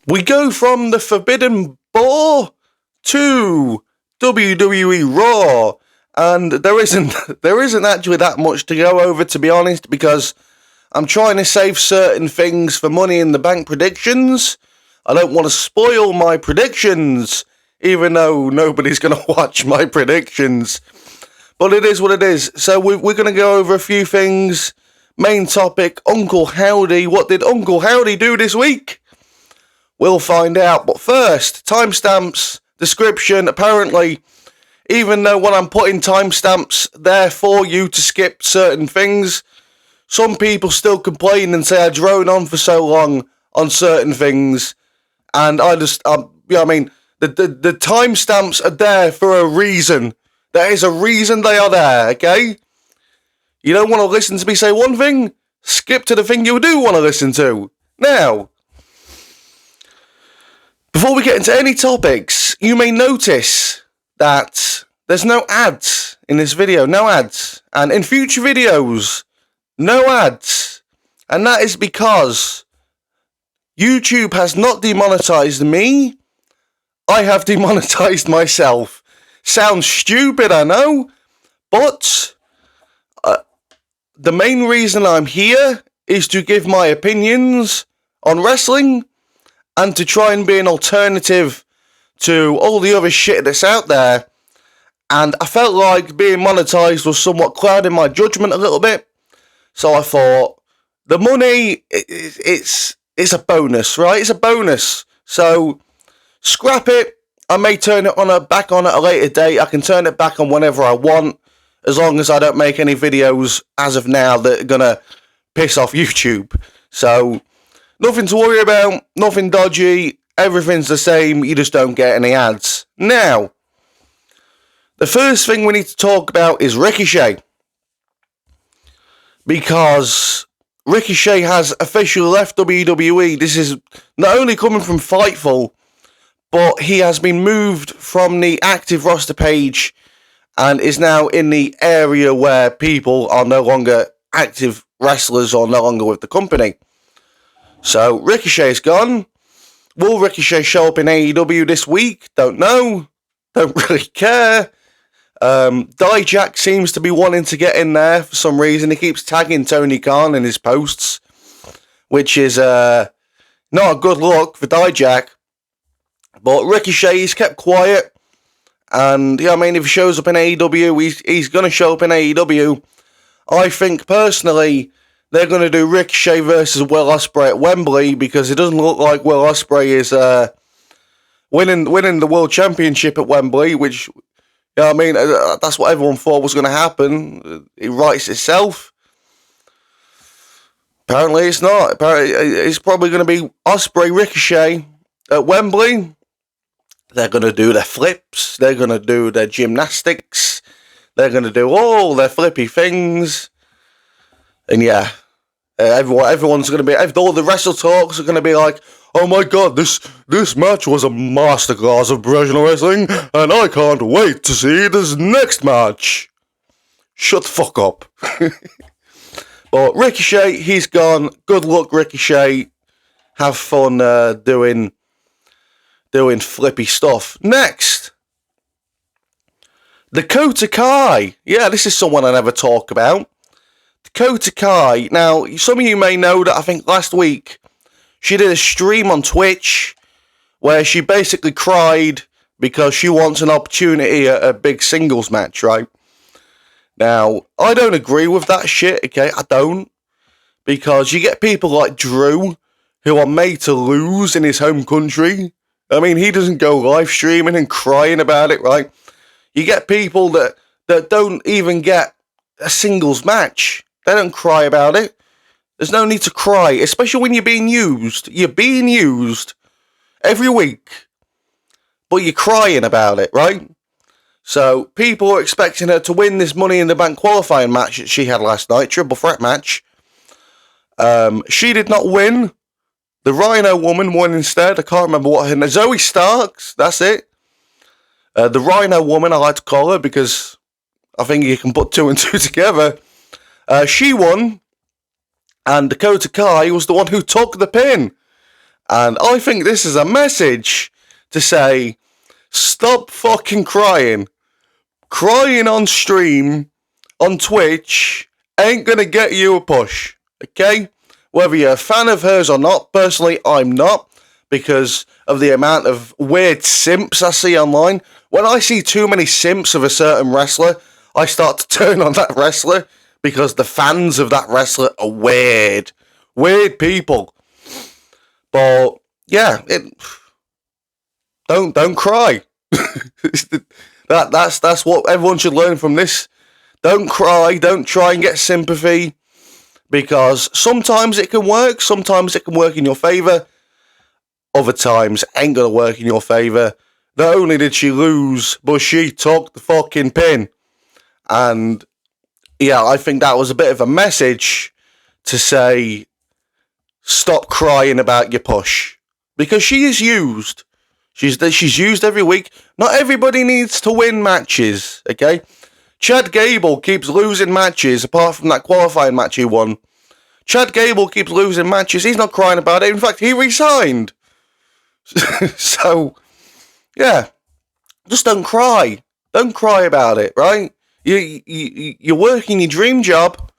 We go from the Forbidden Door to WWE Raw, and there isn't actually that much to go over, to be honest, because I'm trying to save certain things for Money in the Bank predictions. I don't want to spoil my predictions, even though nobody's going to watch my predictions. But it is what it is. So we're going to go over a few things. Main topic, Uncle Howdy. What did Uncle Howdy do this week? We'll find out. But first, timestamps, description. Apparently, even though when I'm putting timestamps there for you to skip certain things, some people still complain and say I drone on for so long on certain things. And I just, the timestamps are there for a reason. There is a reason they are there, okay? You don't want to listen to me say one thing? Skip to the thing you do want to listen to. Now, before we get into any topics, you may notice that there's no ads in this video. No ads. And in future videos, no ads. And that is because YouTube has not demonetized me. I have demonetized myself. Sounds stupid, I know. But the main reason I'm here is to give my opinions on wrestling and to try and be an alternative to all the other shit that's out there. And I felt like being monetized was somewhat clouding my judgment a little bit. So I thought, the money, it's a bonus, right? It's a bonus. So scrap it. I may turn it back on at a later date. I can turn it back on whenever I want, as long as I don't make any videos as of now that are going to piss off YouTube. So, nothing to worry about, nothing dodgy, everything's the same, you just don't get any ads. Now, the first thing we need to talk about is Ricochet. Because Ricochet has officially left WWE. This is not only coming from Fightful, but he has been moved from the active roster page and is now in the area where people are no longer active wrestlers or no longer with the company. So Ricochet's gone. Will Ricochet show up in AEW this week? Don't know. Don't really care. Dijak seems to be wanting to get in there for some reason. He keeps tagging Tony Khan in his posts, which is not a good look for Dijak. But Ricochet, he's kept quiet. And, if he shows up in AEW, he's going to show up in AEW. I think, personally, they're going to do Ricochet versus Will Ospreay at Wembley, because it doesn't look like Will Ospreay is winning the World Championship at Wembley, which, that's what everyone thought was going to happen. It writes itself. Apparently it's not. Apparently it's probably going to be Ospreay Ricochet at Wembley. They're going to do their flips. They're going to do their gymnastics. They're going to do all their flippy things. And yeah, everyone's going to be... All the wrestle talks are going to be like, oh my god, this match was a masterclass of professional wrestling, and I can't wait to see this next match. Shut the fuck up. But Ricochet, he's gone. Good luck, Ricochet. Have fun doing flippy stuff. Next, Dakota Kai. Yeah, this is someone I never talk about. Dakota Kai. Now, some of you may know that I think last week she did a stream on Twitch where she basically cried because she wants an opportunity at a big singles match, right? Now, I don't agree with that shit, okay? I don't. Because you get people like Drew who are made to lose in his home country. He doesn't go live streaming and crying about it, right? You get people that don't even get a singles match. They don't cry about it. There's no need to cry, especially when you're being used. You're being used every week, but you're crying about it, right? So people are expecting her to win this Money in the Bank qualifying match that she had last night, triple threat match. She did not win. The Rhino woman won instead. I can't remember what her name is. Zoe Starks, that's it. The Rhino woman, I like to call her, because I think you can put two and two together. She won, and Dakota Kai was the one who took the pin. And I think this is a message to say, stop fucking crying. Crying on stream, on Twitch, ain't gonna get you a push, okay? Whether you're a fan of hers or not, personally, I'm not, because of the amount of weird simps I see online. When I see too many simps of a certain wrestler, I start to turn on that wrestler, because the fans of that wrestler are weird. Weird people. But, yeah, don't cry. That's what everyone should learn from this. Don't cry, don't try and get sympathy, because sometimes it can work, sometimes it can work in your favour, other times it ain't gonna work in your favour. Not only did she lose, but she took the fucking pin. And yeah, I think that was a bit of a message to say, stop crying about your push, because she is used. She's used every week. Not everybody needs to win matches, okay? Chad Gable keeps losing matches, apart from that qualifying match he won. Chad Gable keeps losing matches. He's not crying about it. In fact, he resigned. So, yeah. Just don't cry. Don't cry about it, right? You're working your dream job.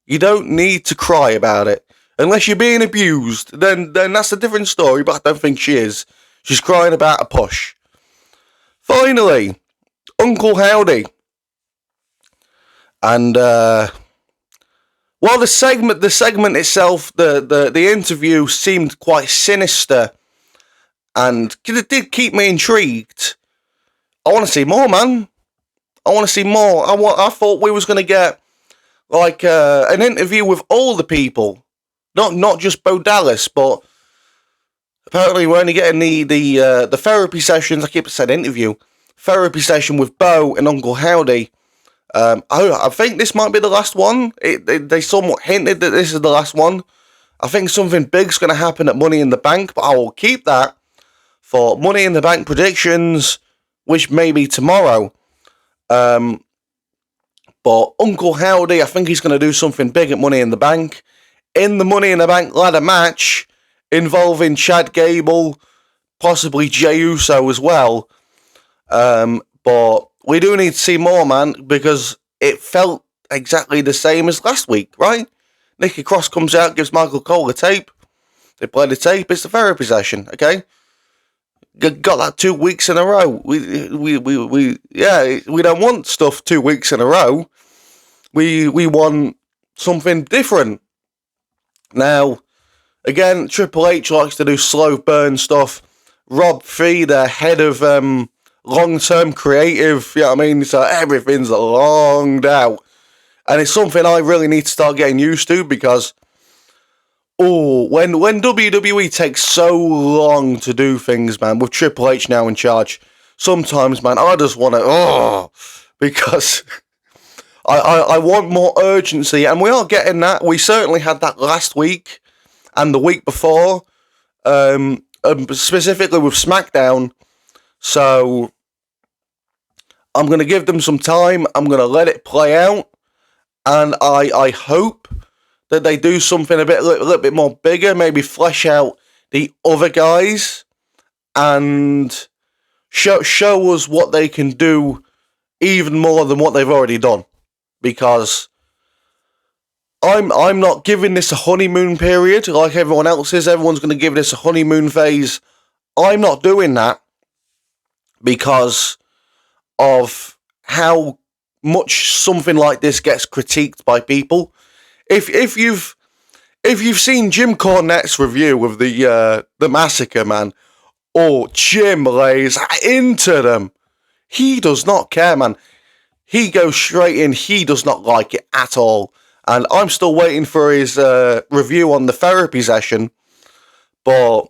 You don't need to cry about it. Unless you're being abused, then that's a different story, but I don't think she is. She's crying about a push. Finally, Uncle Howdy. And while the segment itself, the interview seemed quite sinister, and it did keep me intrigued. I want to see more, man. I want to see more. I thought we was going to get like an interview with all the people, not just Bo Dallas, but apparently we're only getting the therapy sessions. I keep saying interview, therapy session with Bo and Uncle Howdy. I think this might be the last one. They somewhat hinted that this is the last one. I think something big's going to happen at Money in the Bank, but I will keep that for Money in the Bank predictions, which may be tomorrow. But Uncle Howdy, I think he's going to do something big at Money in the Bank. In the Money in the Bank ladder match, involving Chad Gable, possibly Jey Uso as well. But we do need to see more, man, because it felt exactly the same as last week, right? Nikki Cross comes out, gives Michael Cole the tape. They play the tape. It's the therapy session, okay? Got that 2 weeks in a row. We don't want stuff 2 weeks in a row. We want something different. Now, again, Triple H likes to do slow burn stuff. Rob Fee, the head of long-term creative, you know what I mean? So everything's longed out. And it's something I really need to start getting used to, because when WWE takes so long to do things, man, with Triple H now in charge, sometimes, man, I just want to, because I want more urgency, and we are getting that. We certainly had that last week and the week before, specifically with SmackDown. So I'm going to give them some time. I'm going to let it play out. And I hope that they do something a little bit more bigger. Maybe flesh out the other guys and show us what they can do even more than what they've already done. Because I'm not giving this a honeymoon period like everyone else is. Everyone's going to give this a honeymoon phase. I'm not doing that, because of how much something like this gets critiqued by people. If you've seen Jim Cornette's review of the Massacre, man, Jim lays into them. He does not care, man. He goes straight in. He does not like it at all. And I'm still waiting for his review on the therapy session. But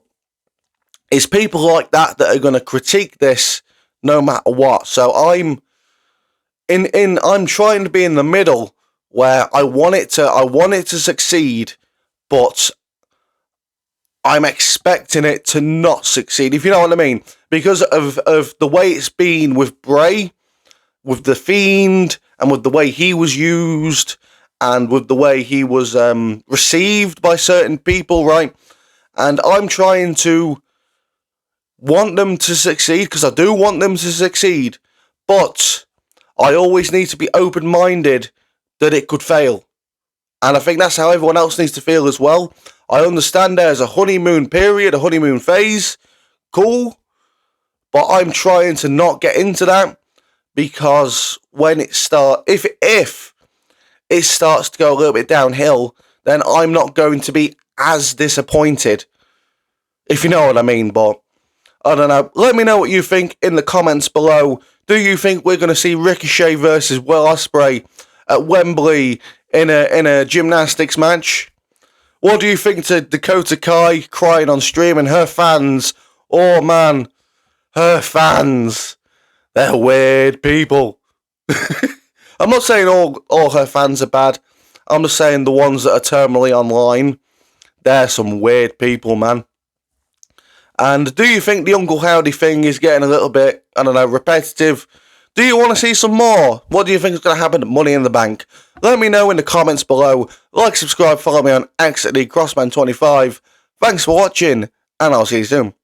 it's people like that are going to critique this no matter what. So I'm trying to be in the middle, where I want it to succeed, but I'm expecting it to not succeed, if you know what I mean. Because of the way it's been with Bray, with The Fiend, and with the way he was used, and with the way he was received by certain people, right? And I'm trying to want them to succeed, because I do want them to succeed, but I always need to be open-minded that it could fail. And I think that's how everyone else needs to feel as well. I understand there's a honeymoon period, a honeymoon phase. Cool. But I'm trying to not get into that, because when it if it starts to go a little bit downhill, then I'm not going to be as disappointed, if you know what I mean. But I don't know. Let me know what you think in the comments below. Do you think we're going to see Ricochet versus Will Ospreay at Wembley in a gymnastics match? What do you think to Dakota Kai crying on stream and her fans? Oh man, her fans. They're weird people. I'm not saying all her fans are bad. I'm just saying the ones that are terminally online. They're some weird people, man. And do you think the Uncle Howdy thing is getting a little bit, I don't know, repetitive? Do you want to see some more? What do you think is going to happen at Money in the Bank? Let me know in the comments below. Like, subscribe, follow me on X@Crossman25. Thanks for watching, and I'll see you soon.